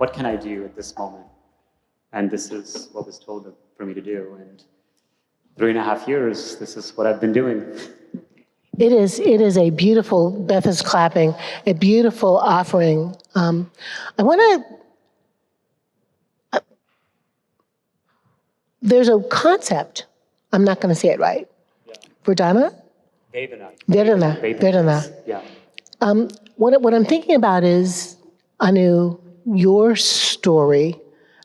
what can I do at this moment? And this is what was told for me to do. And 3.5 years, this is what I've been doing. It is a beautiful, Beth is clapping, a beautiful offering. I want to, there's a concept, I'm not going to say it right. Yeah. Vedana? Vedana. Yeah. What I'm thinking about is, Anu, your story.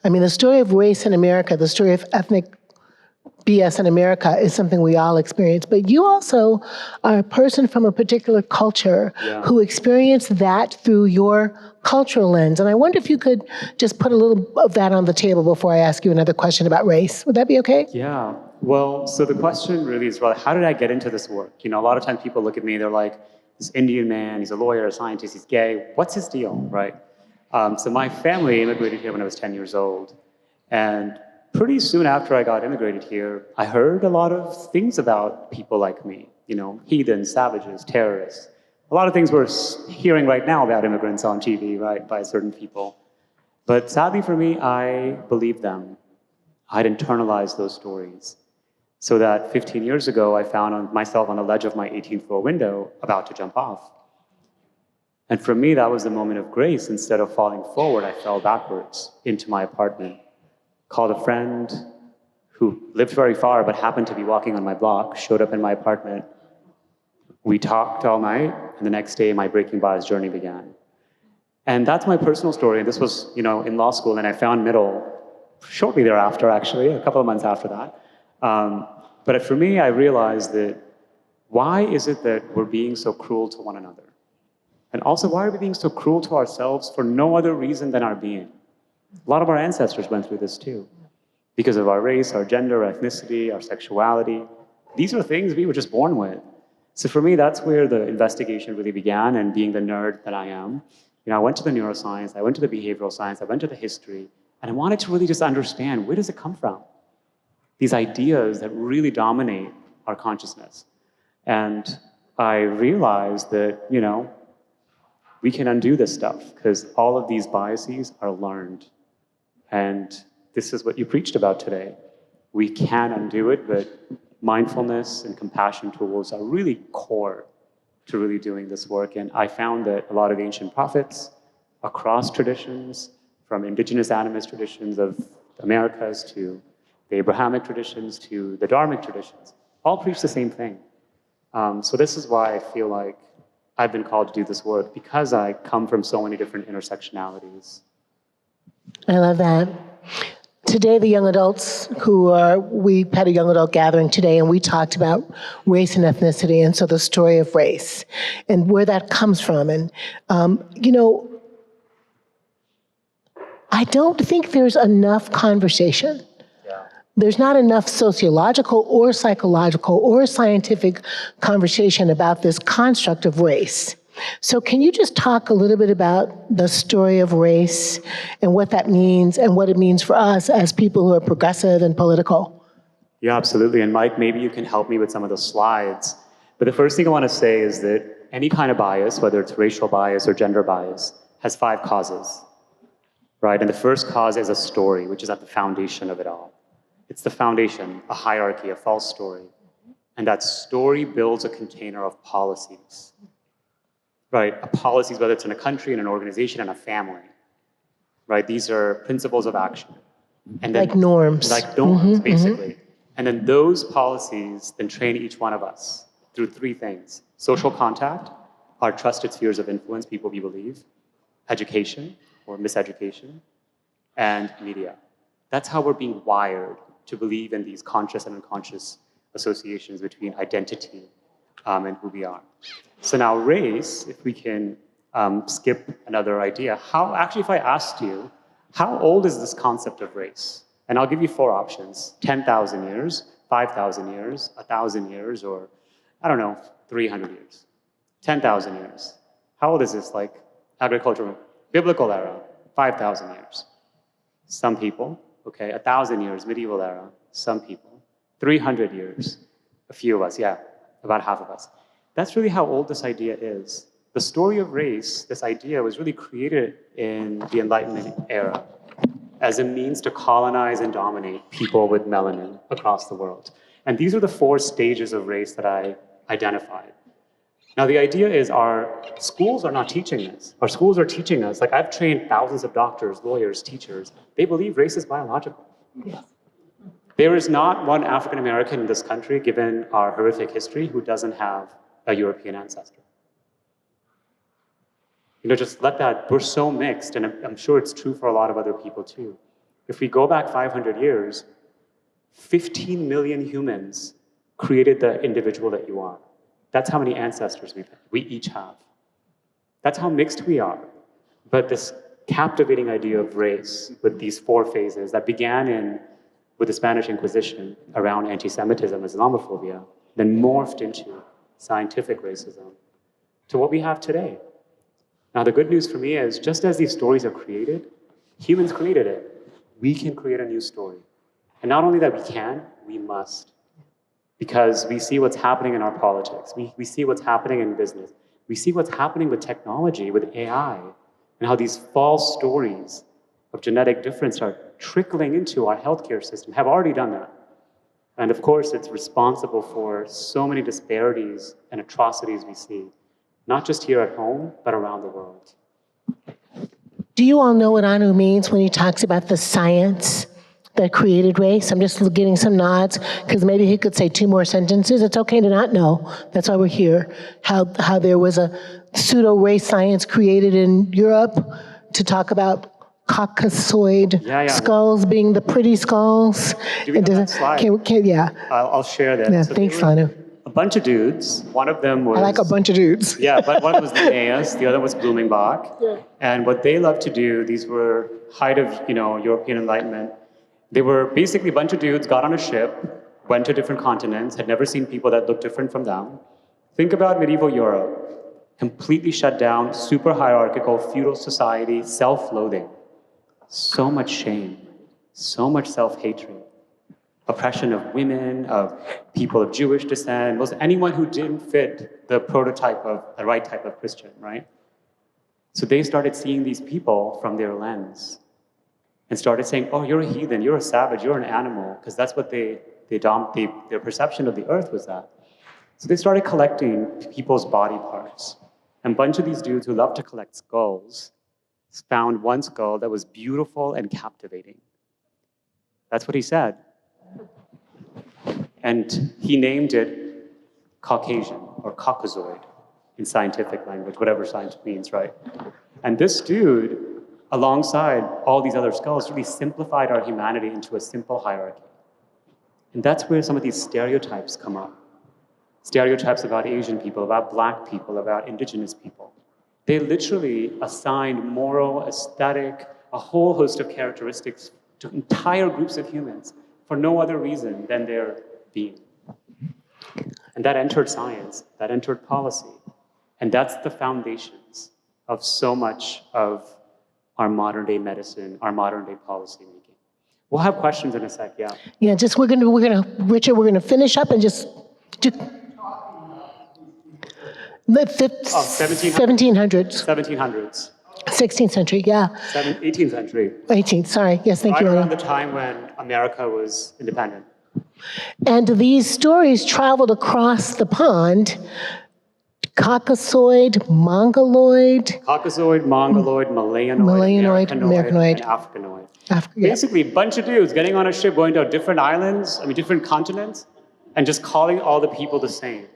I mean, the story of race in America, the story of ethnic BS in America is something we all experience. But you also are a person from a particular culture who experienced that through your cultural lens. And I wonder if you could just put a little of that on the table before I ask you another question about race. Would that be okay? Yeah. Well, so the question really is, well, how did I get into this work? You know, a lot of times people look at me, they're like, this Indian man, he's a lawyer, a scientist, he's gay. What's his deal, right? So my family immigrated here when I was 10 years old. And pretty soon after I got immigrated here, I heard a lot of things about people like me, you know, heathens, savages, terrorists. A lot of things we're hearing right now about immigrants on TV, right, by certain people. But sadly for me, I believed them. I'd internalized those stories. So that 15 years ago, I found myself on the ledge of my 18th floor window about to jump off. And for me, that was the moment of grace. Instead of falling forward, I fell backwards into my apartment. Called a friend who lived very far but happened to be walking on my block, showed up in my apartment. We talked all night, and the next day my breaking bars journey began. And that's my personal story. And this was, you know, in law school, and I found middle shortly thereafter, actually, a couple of months after that. But for me, I realized that why is it that we're being so cruel to one another? And also, why are we being so cruel to ourselves for no other reason than our being? A lot of our ancestors went through this too. Because of our race, our gender, our ethnicity, our sexuality. These are things we were just born with. So for me, that's where the investigation really began, and being the nerd that I am. You know, I went to the neuroscience, I went to the behavioral science, I went to the history, and I wanted to really just understand, where does it come from? These ideas that really dominate our consciousness. And I realized that, you know, we can undo this stuff, because all of these biases are learned. And this is what you preached about today. We can undo it, but mindfulness and compassion tools are really core to really doing this work. And I found that a lot of ancient prophets across traditions, from indigenous animist traditions of the Americas to the Abrahamic traditions to the Dharmic traditions, all preach the same thing. So this is why I feel like I've been called to do this work, because I come from so many different intersectionalities. I love that. Today, the young adults we had a young adult gathering today, and we talked about race and ethnicity, and so the story of race and where that comes from. And, you know, I don't think there's enough conversation. There's not enough sociological or psychological or scientific conversation about this construct of race. So can you just talk a little bit about the story of race and what that means and what it means for us as people who are progressive and political? Yeah, absolutely. And Mike, maybe you can help me with some of those slides. But the first thing I want to say is that any kind of bias, whether it's racial bias or gender bias, has 5 causes, right? And the first cause is a story, which is at the foundation of it all. It's the foundation, a hierarchy, a false story. And that story builds a container of policies, right? Policies, whether it's in a country, in an organization, in a family, right? These are principles of action. And then, like norms. Like norms, basically. And then those policies then train each one of us through 3 things. Social contact, our trusted spheres of influence, people we believe, education or miseducation, and media. That's how we're being wired to believe in these conscious and unconscious associations between identity and who we are. So now race, if we can skip another idea, actually if I asked you, how old is this concept of race? And I'll give you 4 options, 10,000 years, 5,000 years, 1,000 years, or I don't know, 300 years. 10,000 years. How old is this? Like agricultural, biblical era, 5,000 years. Some people, okay, 1,000 years, medieval era, some people. 300 years, a few of us, yeah, about half of us. That's really how old this idea is. the story of race, this idea, was really created in the Enlightenment era as a means to colonize and dominate people with melanin across the world. And these are the 4 stages of race that I identified. Now, the idea is our schools are not teaching this. Our schools are teaching us, like I've trained thousands of doctors, lawyers, teachers. They believe race is biological. Yes. There is not one African American in this country, given our horrific history, who doesn't have a European ancestor. Just let that, we're so mixed, and I'm sure it's true for a lot of other people too. If we go back 500 years, 15 million humans created the individual that you are. That's how many ancestors we each have. That's how mixed we are. But this captivating idea of race with these 4 phases that began with the Spanish Inquisition around anti-Semitism, Islamophobia, then morphed into scientific racism to what we have today. Now, the good news for me is just as these stories are created, humans created it. We can create a new story. And not only that we can, we must. Because we see what's happening in our politics. We see what's happening in business. We see what's happening with technology, with AI, and how these false stories of genetic difference are trickling into our healthcare system, have already done that. And of course, it's responsible for so many disparities and atrocities we see, not just here at home, but around the world. Do you all know what Anu means when he talks about the science that created race? I'm just getting some nods, because maybe he could say 2 more sentences. It's okay to not know. That's why we're here. How there was a pseudo-race science created in Europe to talk about Caucasoid skulls being the pretty skulls. Do we have that slide? Yeah. I'll share that. Yeah, so thanks, Anu. A bunch of dudes. One of them was... I like a bunch of dudes. Yeah, but one was Linnaeus, the other was Blumenbach. Yeah. And what they loved to do, these were height of European Enlightenment. They were basically a bunch of dudes, got on a ship, went to different continents, had never seen people that looked different from them. Think about medieval Europe. Completely shut down, super hierarchical, feudal society, self-loathing. So much shame, so much self-hatred. Oppression of women, of people of Jewish descent, anyone who didn't fit the prototype of the right type of Christian, right? So they started seeing these people from their lens and started saying, oh, you're a heathen, you're a savage, you're an animal, because that's what their perception of the earth was that. So they started collecting people's body parts. And a bunch of these dudes who love to collect skulls found one skull that was beautiful and captivating. That's what he said. And he named it Caucasian or Caucasoid in scientific language, whatever science means, right? And this dude, alongside all these other skulls, really simplified our humanity into a simple hierarchy. And that's where some of these stereotypes come up. Stereotypes about Asian people, about Black people, about indigenous people. They literally assigned moral, aesthetic, a whole host of characteristics to entire groups of humans for no other reason than their being. And that entered science, that entered policy. And that's the foundations of so much of our modern day medicine, our modern day policy making. We'll have questions in a sec, yeah. Yeah, Richard, we're gonna finish up and just the 1700s. 1700s. 16th century, yeah. 18th century. 18th, sorry. Yes, thank you. Right around the time when America was independent. And these stories traveled across the pond. Caucasoid, Mongoloid. Caucasoid, Mongoloid, Malayoid, Americanoid, and Africanoid. Basically, a bunch of dudes getting on a ship, going to different islands, different continents, and just calling all the people the same.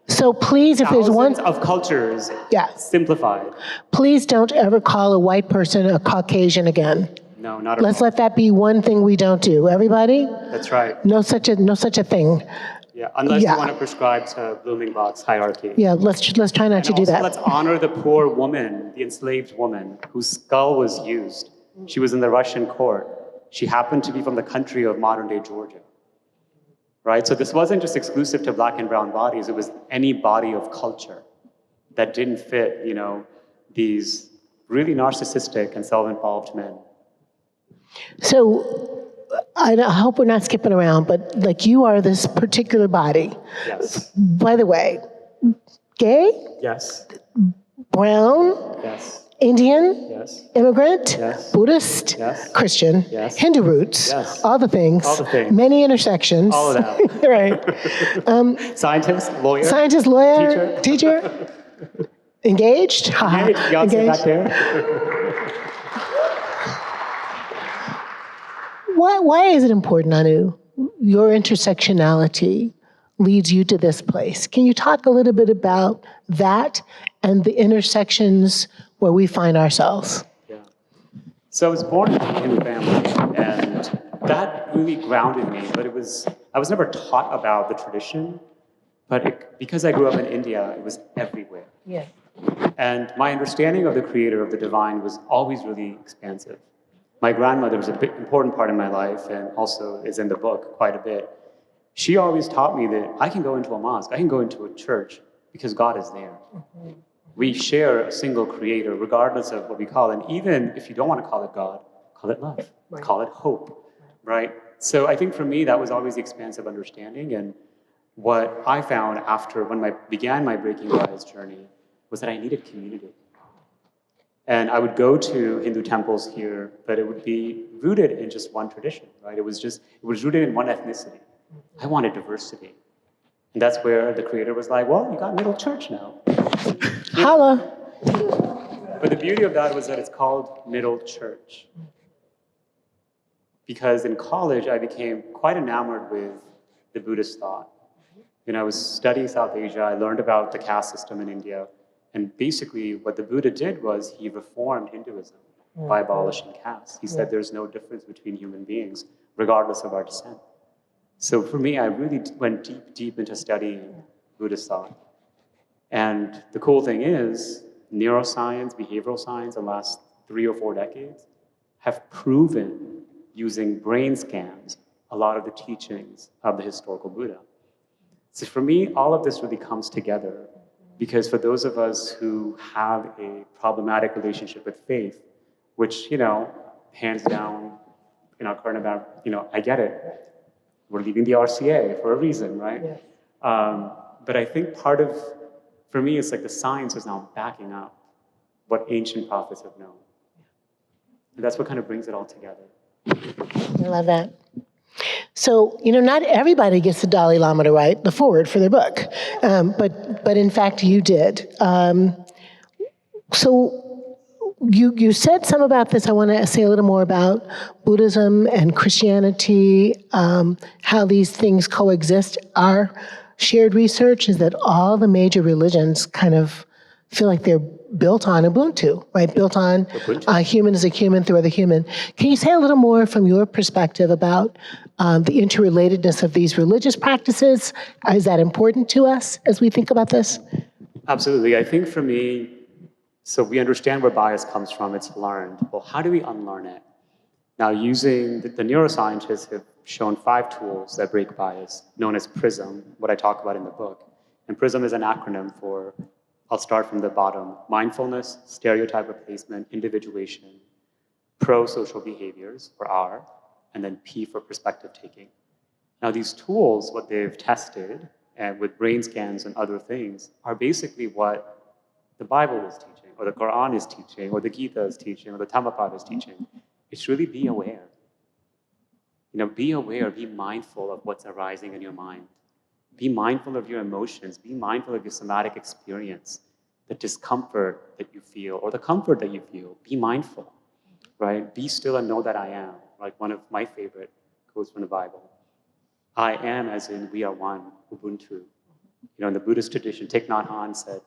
So please, if there's one... of cultures, simplified. Please don't ever call a white person a Caucasian again. No, not at all. Let's let that be one thing we don't do. Everybody? That's right. No such a thing. Yeah, unless you want to prescribe to Blumenbach's hierarchy. Yeah, let's try not to do that. Let's honor the poor woman, the enslaved woman, whose skull was used. She was in the Russian court. She happened to be from the country of modern-day Georgia. Right? So this wasn't just exclusive to Black and brown bodies. It was any body of culture that didn't fit, these really narcissistic and self-involved men. So I hope we're not skipping around, but like you are this particular body. Yes. By the way, gay? Yes. brown, Yes. Indian, Yes. immigrant, Yes. Buddhist, Yes. Christian, Yes. Hindu roots, Yes. all the things, All the things. many intersections. All of that. Right. Scientist, lawyer. Scientist, lawyer, teacher, engaged, Engaged. Beyonce back there. Why is it important, Anu? Your intersectionality leads you to this place. Can you talk a little bit about that and the intersections where we find ourselves? Yeah. So I was born in a Hindu family, and that really grounded me. But I was never taught about the tradition, but because I grew up in India, it was everywhere. Yeah. And my understanding of the creator, of the divine, was always really expansive. My grandmother was a big, important part of my life, and also is in the book quite a bit. She always taught me that I can go into a mosque, I can go into a church, because God is there. Mm-hmm. We share a single creator, regardless of what we call it. And even if you don't want to call it God, call it love, right. Call it hope, right? So I think for me, that was always the expansive understanding. And what I found after when I began my Breaking Bias journey was that I needed community. And I would go to Hindu temples here, but it would be rooted in just one tradition, right? It was rooted in one ethnicity. I wanted diversity. And that's where the creator was like, well, you got middle church now. Holla. But the beauty of that was that it's called middle church. Because in college, I became quite enamored with the Buddhist thought. I was studying South Asia, I learned about the caste system in India. And basically, what the Buddha did was he reformed Hinduism by abolishing caste. He said there's no difference between human beings, regardless of our descent. So for me, I really went deep, deep into studying Buddhist thought. And the cool thing is, neuroscience, behavioral science, in the last 3 or 4 decades, have proven, using brain scans, a lot of the teachings of the historical Buddha. So for me, all of this really comes together. Because for those of us who have a problematic relationship with faith, which, hands down, in our current environment, I get it. We're leaving the RCA for a reason, right? Yeah. But I think for me, it's like the science is now backing up what ancient prophets have known. And that's what kind of brings it all together. I love that. So, not everybody gets the Dalai Lama to write the foreword for their book, but in fact, you did. So you said some about this. I want to say a little more about Buddhism and Christianity, how these things coexist. Our shared research is that all the major religions kind of feel like they're built on Ubuntu, right? Built on human is a human through other human. Can you say a little more from your perspective about the interrelatedness of these religious practices? Is that important to us as we think about this? Absolutely. I think for me, so we understand where bias comes from. It's learned. Well, how do we unlearn it? Now, using the neuroscientists have shown 5 tools that break bias, known as PRISM, what I talk about in the book. And PRISM is an acronym for, I'll start from the bottom: mindfulness, stereotype replacement, individuation, pro-social behaviors, or R, and then P for perspective taking. Now, these tools, what they've tested, and with brain scans and other things, are basically what the Bible is teaching, or the Quran is teaching, or the Gita is teaching, or the Dhammapada is teaching. It's really be aware. Be aware, be mindful of what's arising in your mind. Be mindful of your emotions. Be mindful of your somatic experience, the discomfort that you feel, or the comfort that you feel. Be mindful, right? Be still and know that I am, like one of my favorite quotes from the Bible. I am as in we are one, Ubuntu. In the Buddhist tradition, Thich Nhat Hanh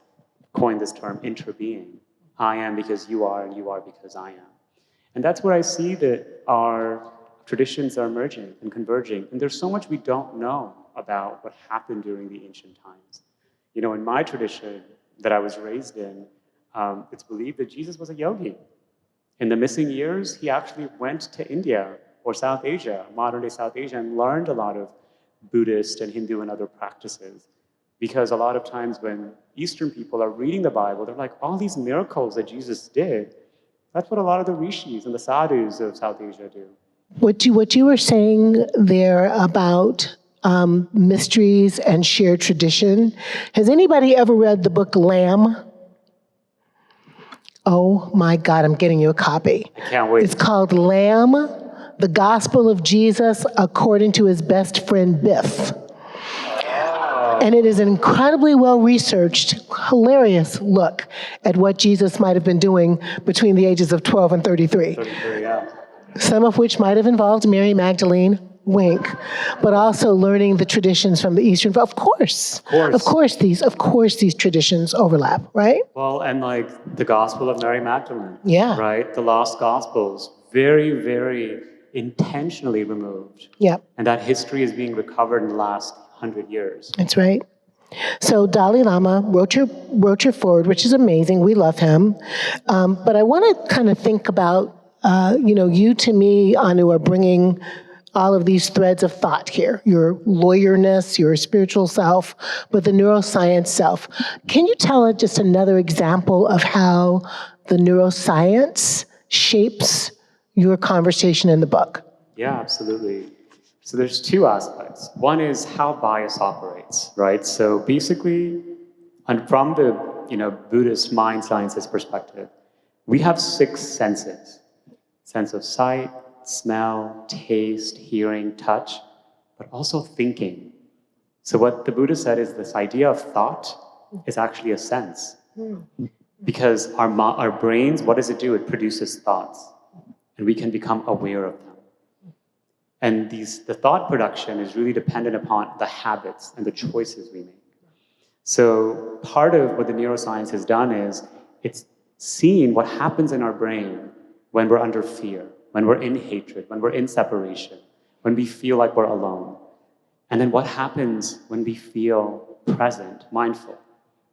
coined this term, interbeing. I am because you are, and you are because I am. And that's where I see that our traditions are merging and converging. And there's so much we don't know about what happened during the ancient times. In my tradition that I was raised in, it's believed that Jesus was a yogi. In the missing years, he actually went to India or South Asia, modern-day South Asia, and learned a lot of Buddhist and Hindu and other practices. Because a lot of times when Eastern people are reading the Bible, they're like, all these miracles that Jesus did, that's what a lot of the rishis and the sadhus of South Asia do. What you were saying there about mysteries and shared tradition, has anybody ever read the book Lamb? Oh my God, I'm getting you a copy. I can't wait. It's called Lamb, the Gospel of Jesus according to his best friend Biff. And it is an incredibly well-researched, hilarious look at what Jesus might have been doing between the ages of 12 and 33. 33, yeah. Some of which might have involved Mary Magdalene, wink, but also learning the traditions from the Eastern. Of course. Of course these traditions overlap, right? Well, and like the Gospel of Mary Magdalene. Yeah. Right? The lost Gospels, very, very intentionally removed. Yeah. And that history is being recovered in the last 100 years. That's right. So Dalai Lama wrote your forward, which is amazing. We love him. But I want to kind of think about, you to me, Anu, are bringing all of these threads of thought here, your lawyerness, your spiritual self, but the neuroscience self. Can you tell us just another example of how the neuroscience shapes your conversation in the book? Yeah, absolutely. So there's two aspects. One is how bias operates, right? So basically, and from the Buddhist mind sciences perspective, we have 6 senses: sense of sight, smell, taste, hearing, touch, but also thinking. So what the Buddha said is this idea of thought is actually a sense. Because our brains, what does it do? It produces thoughts, and we can become aware of them. And the thought production is really dependent upon the habits and the choices we make. So part of what the neuroscience has done is it's seen what happens in our brain when we're under fear, when we're in hatred, when we're in separation, when we feel like we're alone. And then what happens when we feel present, mindful,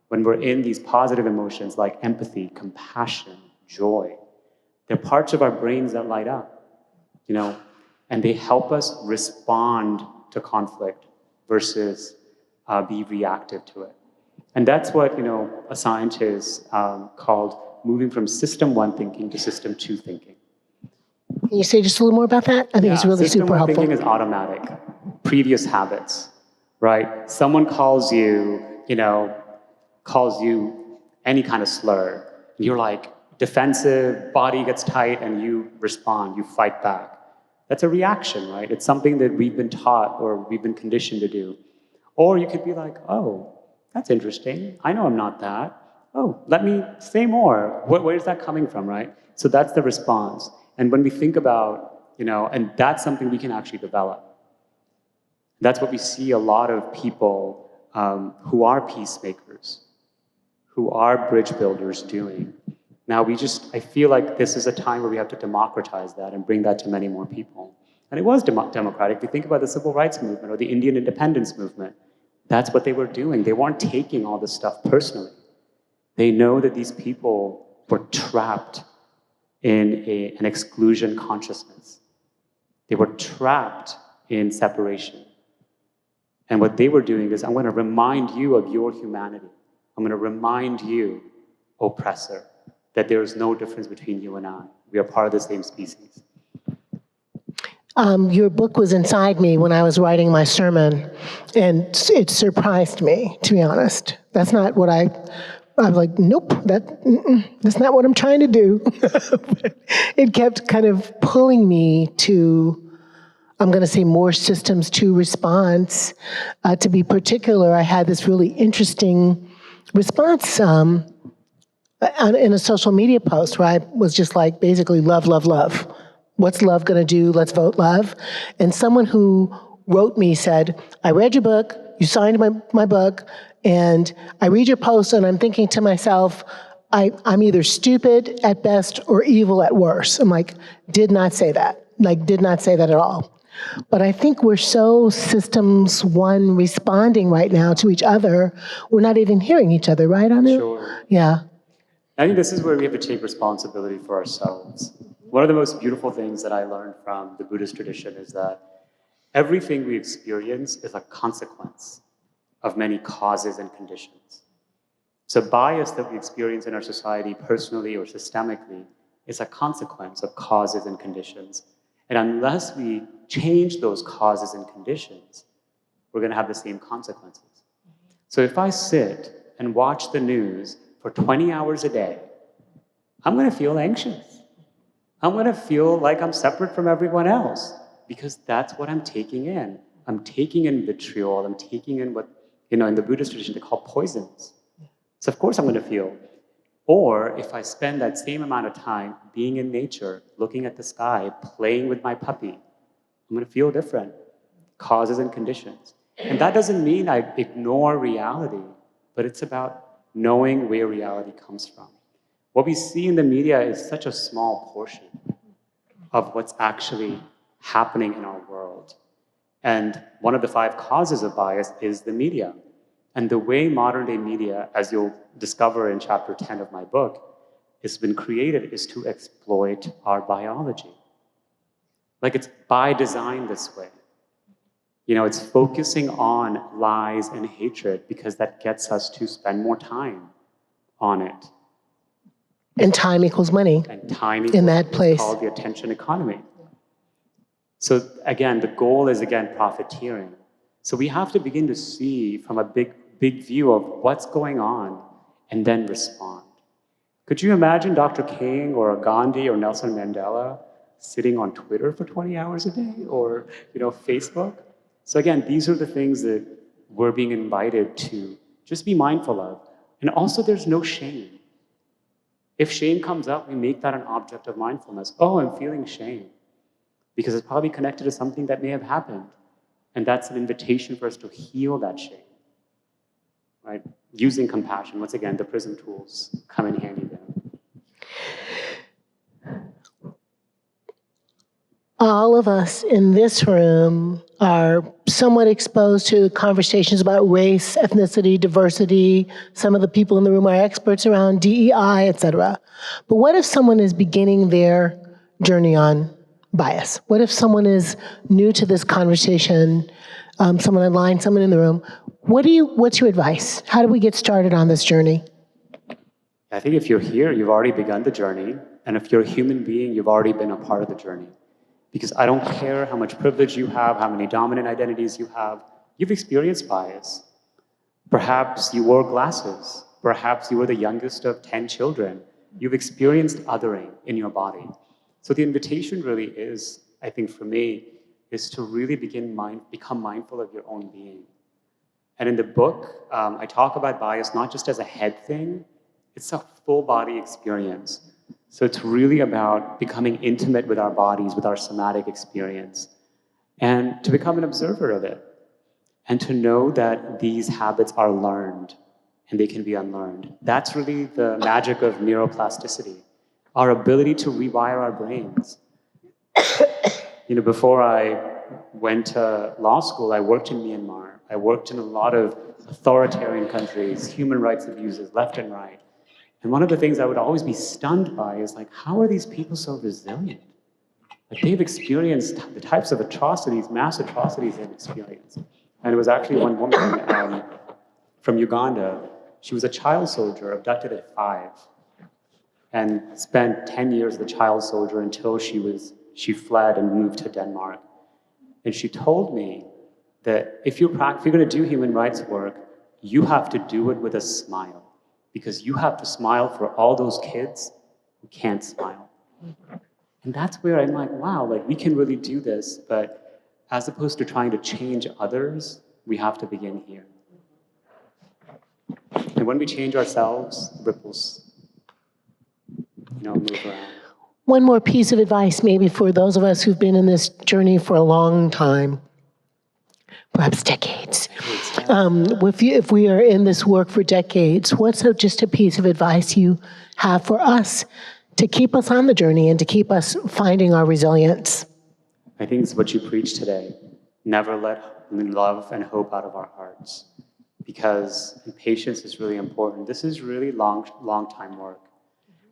when we're in these positive emotions like empathy, compassion, joy. They're parts of our brains that light up, and they help us respond to conflict versus be reactive to it. And that's what a scientist called moving from system 1 thinking to system 2 thinking. Can you say just a little more about that? I think it's really super helpful. System 1 thinking is automatic, previous habits, right? Someone calls you any kind of slur, and you're like defensive, body gets tight, and you respond, you fight back. That's a reaction, right? It's something that we've been taught or we've been conditioned to do. Or you could be like, oh, that's interesting. I know I'm not that. Oh, let me say more. Where's that coming from, right? So that's the response. And when we think about, and that's something we can actually develop. That's what we see a lot of people who are peacemakers, who are bridge builders doing. Now I feel like this is a time where we have to democratize that and bring that to many more people. And it was democratic. If you think about the civil rights movement or the Indian independence movement, that's what they were doing. They weren't taking all this stuff personally. They know that these people were trapped in an exclusion consciousness. They were trapped in separation. And what they were doing is, I'm going to remind you of your humanity. I'm going to remind you, oppressor, that there is no difference between you and I. We are part of the same species. Your book was inside me when I was writing my sermon, and it surprised me, to be honest. That's not what I was like, nope, that's not what I'm trying to do. It kept kind of pulling me to, I'm going to say, more systems to response. To be particular, I had this really interesting response in a social media post where I was just like, basically, love, love, love. What's love gonna do? Let's vote love. And someone who wrote me said, I read your book, you signed my book, and I read your post and I'm thinking to myself, I'm either stupid at best or evil at worst. I'm like, did not say that. Did not say that at all. But I think we're so systems 1 responding right now to each other, we're not even hearing each other, right, Anu? Sure. Yeah. I think this is where we have to take responsibility for ourselves. One of the most beautiful things that I learned from the Buddhist tradition is that everything we experience is a consequence of many causes and conditions. So bias that we experience in our society personally or systemically is a consequence of causes and conditions. And unless we change those causes and conditions, we're going to have the same consequences. So if I sit and watch the news for 20 hours a day, I'm going to feel anxious. I'm going to feel like I'm separate from everyone else because that's what I'm taking in. I'm taking in vitriol. I'm taking in what, in the Buddhist tradition, they call poisons. So of course I'm going to feel. Or if I spend that same amount of time being in nature, looking at the sky, playing with my puppy, I'm going to feel different. Causes and conditions. And that doesn't mean I ignore reality, but it's about knowing where reality comes from. What we see in the media is such a small portion of what's actually happening in our world. And one of the 5 causes of bias is the media. And the way modern day media, as you'll discover in chapter 10 of my book, has been created is to exploit our biology. Like it's by design this way. It's focusing on lies and hatred because that gets us to spend more time on it. And time equals money. And time in that place. It's called the attention economy. So again, the goal is profiteering. So we have to begin to see from a big view of what's going on and then respond. Could you imagine Dr. King or Gandhi or Nelson Mandela sitting on Twitter for 20 hours a day or Facebook? So again, these are the things that we're being invited to just be mindful of. And also there's no shame. If shame comes up, we make that an object of mindfulness. Oh, I'm feeling shame. Because it's probably connected to something that may have happened. And that's an invitation for us to heal that shame. Right? Using compassion. Once again, the PRISM tools come in handy there. All of us in this room are somewhat exposed to conversations about race, ethnicity, diversity. Some of the people in the room are experts around DEI, et cetera. But what if someone is beginning their journey on bias? What if someone is new to this conversation, someone online, someone in the room? What's your advice? How do we get started on this journey? I think if you're here, you've already begun the journey. And if you're a human being, you've already been a part of the journey. Because I don't care how much privilege you have, how many dominant identities you have, you've experienced bias. Perhaps you wore glasses. Perhaps you were the youngest of 10 children. You've experienced othering in your body. So the invitation really is, I think for me, is to really become mindful of your own being. And in the book, I talk about bias not just as a head thing, it's a full body experience. So it's really about becoming intimate with our bodies, with our somatic experience, and to become an observer of it. And to know that these habits are learned and they can be unlearned. That's really the magic of neuroplasticity, our ability to rewire our brains. Before I went to law school, I worked in Myanmar. I worked in a lot of authoritarian countries, human rights abuses left and right. And one of the things I would always be stunned by is like, how are these people so resilient? Like they've experienced the types of atrocities, mass atrocities they've experienced. And it was actually one woman from Uganda. She was a child soldier, abducted at 5, and spent 10 years as a child soldier until she fled and moved to Denmark. And she told me that if you're going to do human rights work, you have to do it with a smile. Because you have to smile for all those kids who can't smile. And that's where I'm like, wow, like we can really do this, but as opposed to trying to change others, we have to begin here. And when we change ourselves, ripples, move around. One more piece of advice maybe for those of us who've been in this journey for a long time, perhaps decades. If we are in this work for decades, what's just a piece of advice you have for us to keep us on the journey and to keep us finding our resilience? I think it's what you preached today. Never let love and hope out of our hearts. Because patience is really important. This is really long time work.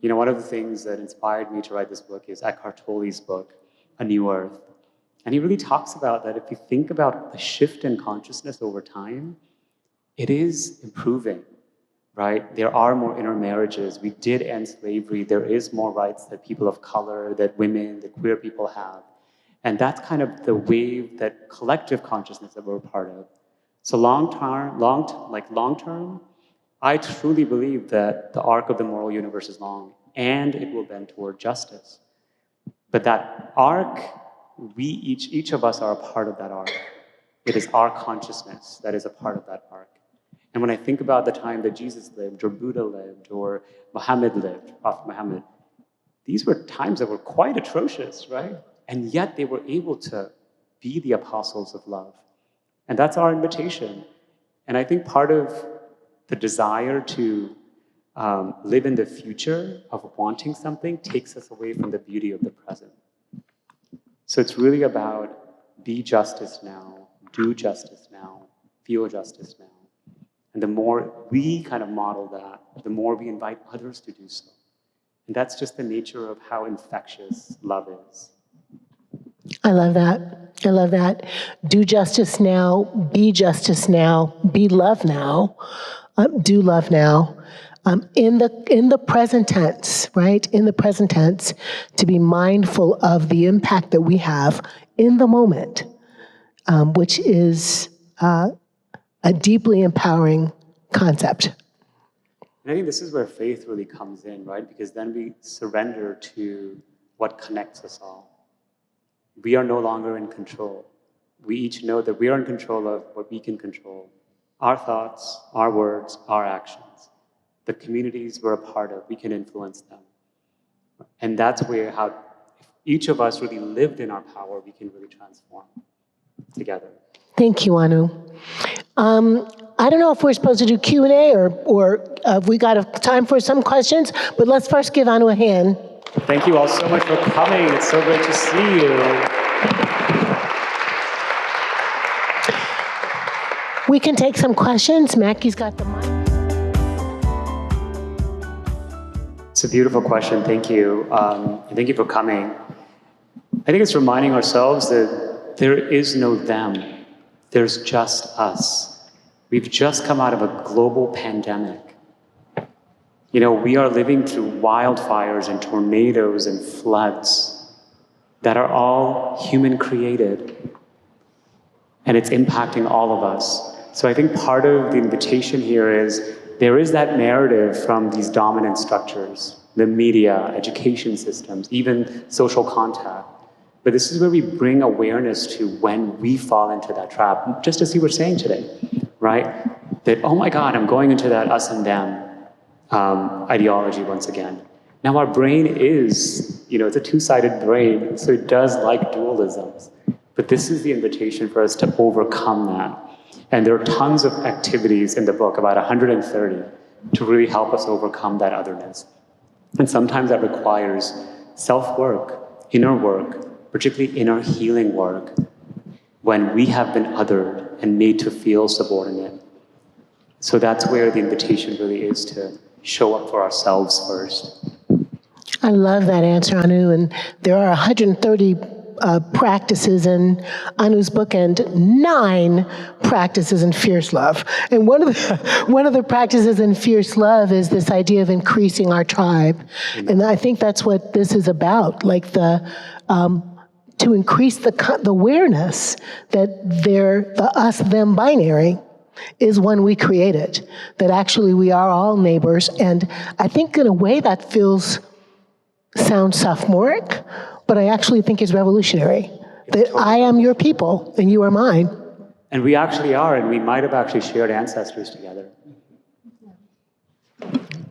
One of the things that inspired me to write this book is Eckhart Tolle's book, A New Earth. And he really talks about that if you think about the shift in consciousness over time, it is improving, right? There are more intermarriages. We did end slavery. There is more rights that people of color, that women, that queer people have. And that's kind of the wave, that collective consciousness that we're a part of. So long term, I truly believe that the arc of the moral universe is long. and it will bend toward justice. But that arc, each of us are a part of that arc. It is our consciousness that is a part of that arc. And when I think about the time that Jesus lived, or Buddha lived, or Muhammad lived, Prophet Muhammad, these were times that were quite atrocious, right? And yet they were able to be the apostles of love. And that's our invitation. And I think part of the desire to live in the future of wanting something takes us away from the beauty of the present. So it's really about be justice now, do justice now, feel justice now. And the more we kind of model that, the more we invite others to do so. And that's just the nature of how infectious love is. I love that. I love that. Do justice now, be justice now, be love now, do love now. In the present tense, right? In the present tense, to be mindful of the impact that we have in the moment, which is a deeply empowering concept. And I think this is where faith really comes in, right? Because then we surrender to what connects us all. We are no longer in control. We each know that we are in control of what we can control. Our thoughts, our words, our actions. The communities we're a part of, we can influence them. And that's where if each of us really lived in our power, we can really transform together. Thank you, Anu. I don't know if we're supposed to do Q&A or if we got time for some questions, but let's first give Anu a hand. Thank you all so much for coming. It's so great to see you. We can take some questions. Mackie's got the mic. It's a beautiful question. Thank you. And thank you for coming. I think it's reminding ourselves that there is no them. There's just us. We've just come out of a global pandemic. You know, we are living through wildfires and tornadoes and floods that are all human created. And it's impacting all of us. So I think part of the invitation here is there is that narrative from these dominant structures, the media, education systems, even social contact. But this is where we bring awareness to when we fall into that trap, just as you were saying today, right? That, oh my God, I'm going into that us and them ideology once again. Now our brain is, it's a two-sided brain, so it does like dualisms. But this is the invitation for us to overcome that. And there are tons of activities in the book, about 130, to really help us overcome that otherness. And sometimes that requires self-work, inner work, particularly inner healing work, when we have been othered and made to feel subordinate. So that's where the invitation really is to show up for ourselves first. I love that answer, Anu. And there are 130 practices in Anu's book and 9 practices in Fierce Love. And one of the practices in Fierce Love is this idea of increasing our tribe. And I think that's what this is about, like to increase the awareness that the us-them binary is one we created, that actually we are all neighbors. And I think in a way that sounds sophomoric, but I actually think is revolutionary. That I am your people and you are mine. And we actually are, and we might have actually shared ancestors together.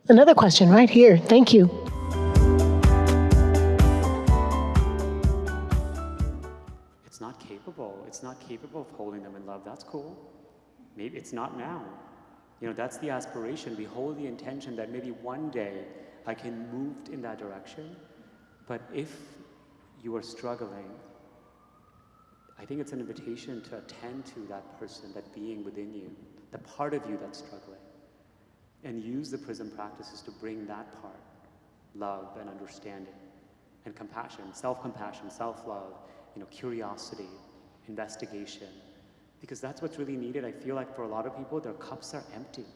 Another question right here. Thank you. It's not capable. It's not capable of holding them in love. That's cool. Maybe it's not now. That's the aspiration. We hold the intention that maybe one day I can move in that direction. But if you are struggling, I think it's an invitation to attend to that person, that being within you, the part of you that's struggling, and use the PRISM practices to bring that part, love and understanding, and compassion, self-compassion, self-love, curiosity, investigation, because that's what's really needed. I feel like for a lot of people, their cups are empty.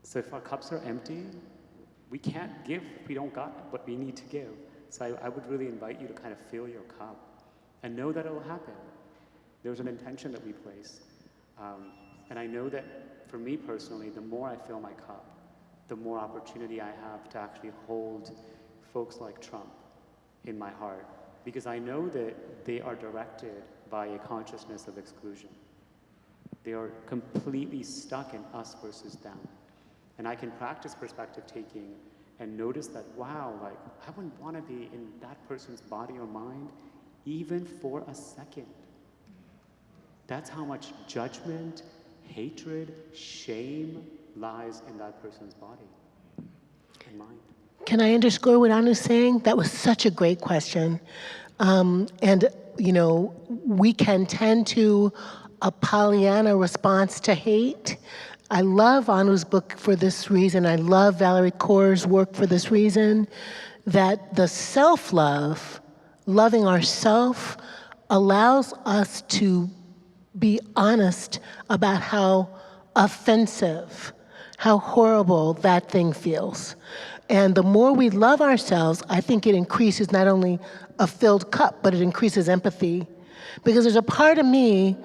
So if our cups are empty, we can't give if we don't got what we need to give. So I would really invite you to kind of fill your cup and know that it'll happen. There's an intention that we place. And I know that for me personally, the more I fill my cup, the more opportunity I have to actually hold folks like Trump in my heart, because I know that they are directed by a consciousness of exclusion. They are completely stuck in us versus them. And I can practice perspective taking and notice that, wow, like, I wouldn't want to be in that person's body or mind even for a second. That's how much judgment, hatred, shame lies in that person's body and mind. Can I underscore what Anu's saying? That was such a great question. And, you know, we can tend to a Pollyanna response to hate. I love Anu's book for this reason. I love Valerie Kaur's work for this reason, that the self-love, loving ourself, allows us to be honest about how offensive, how horrible that thing feels. And the more we love ourselves, I think it increases not only a filled cup, but it increases empathy. Because there's a part of me,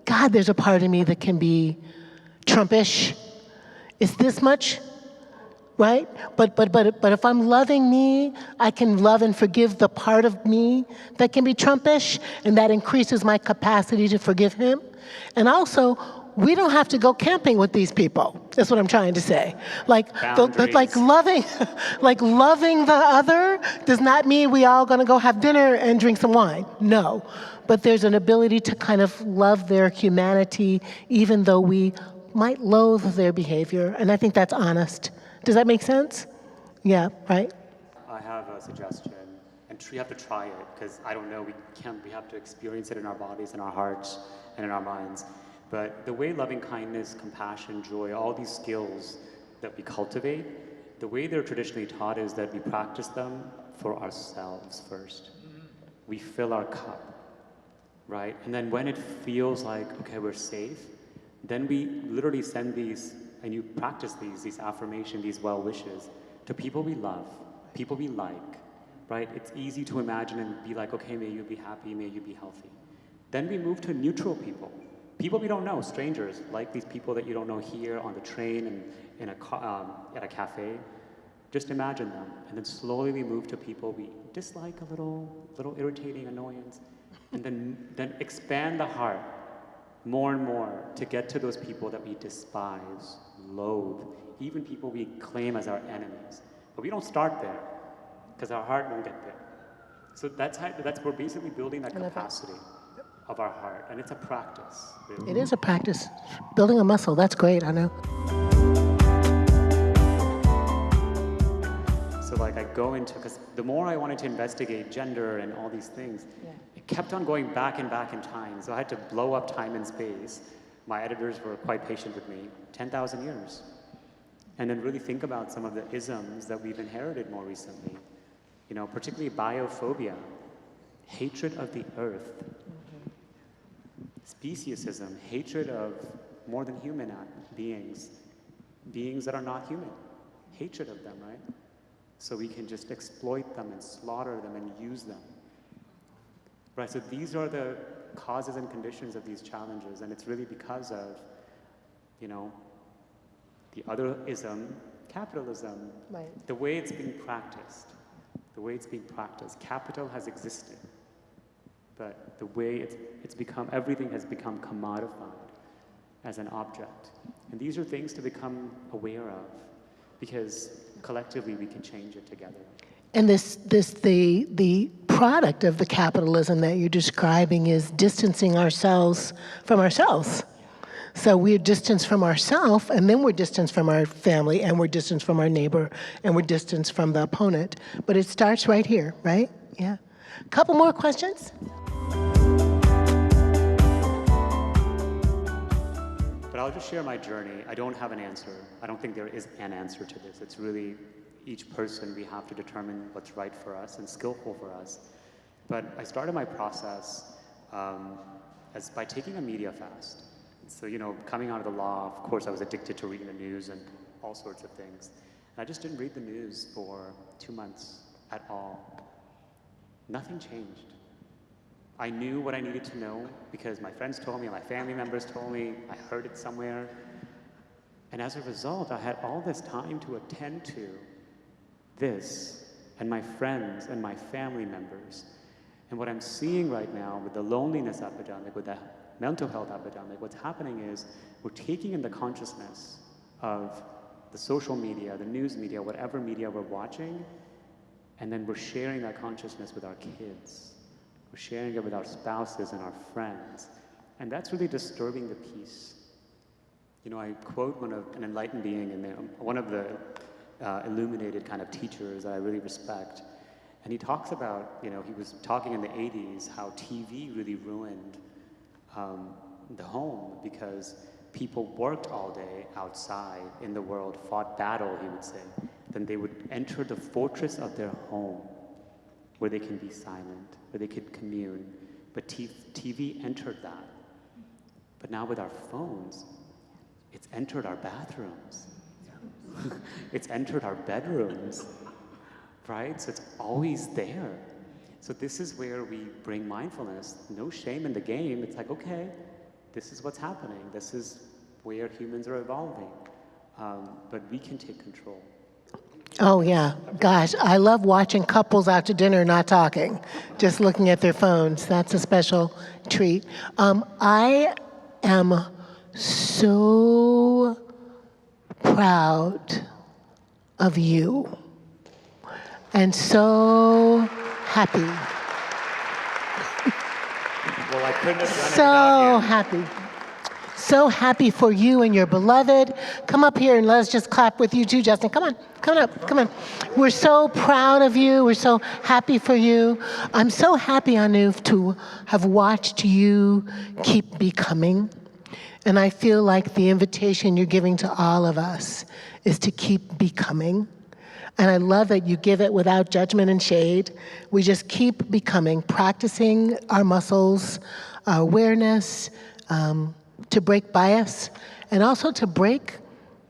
God, there's a part of me that can be Trumpish. It's this much, right? But if I'm loving me, I can love and forgive the part of me that can be Trumpish, and that increases my capacity to forgive him. And also, we don't have to go camping with these people. That's what I'm trying to say. Like loving, like loving the other does not mean we all gonna go have dinner and drink some wine. No, but there's an ability to kind of love their humanity, even though we might loathe their behavior. And I think that's honest. Does that make sense? Yeah, right? I have a suggestion, and you have to try it, because I don't know, we have to experience it in our bodies, in our hearts, and in our minds. But the way loving kindness, compassion, joy, all these skills that we cultivate, the way they're traditionally taught is that we practice them for ourselves first. We fill our cup, right? And then when it feels like, okay, we're safe, then we literally send these, and you practice these affirmations, these well wishes to people we love, people we like, right? It's easy to imagine and be like, okay, may you be happy, may you be healthy. Then we move to neutral people. People we don't know, strangers, like these people that you don't know here on the train and at a cafe. Just imagine them, and then slowly we move to people we dislike a little irritating annoyance, and then expand the heart more and more to get to those people that we despise, loathe, even people we claim as our enemies. But we don't start there, because our heart won't get there. So we're basically building that capacity of our heart, and it's a practice. Really. It is a practice. Building a muscle, that's great, I know. So like I go into, because the more I wanted to investigate gender and all these things, it kept on going back and back in time. So I had to blow up time and space. My editors were quite patient with me, 10,000 years. And then really think about some of the isms that we've inherited more recently. You know, particularly biophobia, hatred of the earth. Speciesism, hatred of more than human beings that are not human, hatred of them, right? So we can just exploit them and slaughter them and use them. Right, so these are the causes and conditions of these challenges, and it's really because of, you know, the other ism, capitalism, right. The way it's being practiced, capital has existed. But the way it's become, everything has become commodified as an object. And these are things to become aware of, because collectively we can change it together. And the product of the capitalism that you're describing is distancing ourselves from ourselves. So we're distanced from ourselves, and then we're distanced from our family, and we're distanced from our neighbor, and we're distanced from the opponent. But it starts right here, right? Yeah. Couple more questions? But I'll just share my journey. I don't have an answer. I don't think there is an answer to this. It's really each person, we have to determine what's right for us and skillful for us. But I started my process as by taking a media fast. So, you know, coming out of the law, of course, I was addicted to reading the news and all sorts of things. And I just didn't read the news for 2 months at all. Nothing changed. I knew what I needed to know because my friends told me, my family members told me, I heard it somewhere. And as a result, I had all this time to attend to this and my friends and my family members. And what I'm seeing right now with the loneliness epidemic, with the mental health epidemic, what's happening is we're taking in the consciousness of the social media, the news media, whatever media we're watching, and then we're sharing that consciousness with our kids. We're sharing it with our spouses and our friends. And that's really disturbing the peace. You know, I quote an enlightened being in there, one of the illuminated kind of teachers that I really respect. And he talks about, you know, he was talking in the 80s how TV really ruined the home because people worked all day outside in the world, fought battle, he would say. Then they would enter the fortress of their home where they can be silent, where they could commune. But TV entered that. But now with our phones, it's entered our bathrooms. It's entered our bedrooms, right? So it's always there. So this is where we bring mindfulness. No shame in the game. It's like, okay, this is what's happening. This is where humans are evolving. But we can take control. Oh, yeah. Gosh, I love watching couples out to dinner not talking, just looking at their phones. That's a special treat. I am so proud of you and so happy. Well, I couldn't have done it So without you. happy. So happy for you and your beloved. Come up here and let's just clap with you too, Justin. Come on, come up, come on. We're so proud of you. We're so happy for you. I'm so happy, Anu, to have watched you keep becoming. And I feel like the invitation you're giving to all of us is to keep becoming. And I love that you give it without judgment and shade. We just keep becoming, practicing our muscles, our awareness, to break bias, and also to break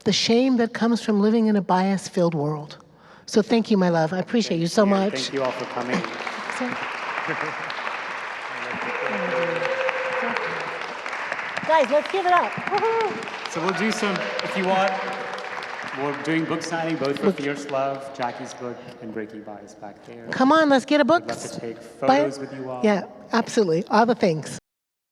the shame that comes from living in a bias-filled world. So thank you, my love. I appreciate you so much. Thank you all for coming. Guys, let's give it up. So we'll do some, if you want, we're doing book signing, both for Fierce Love, Jackie's book, and Breaking Bias back there. Come on, let's get a book. I'd love to take photos with you all. Yeah, absolutely. All the things.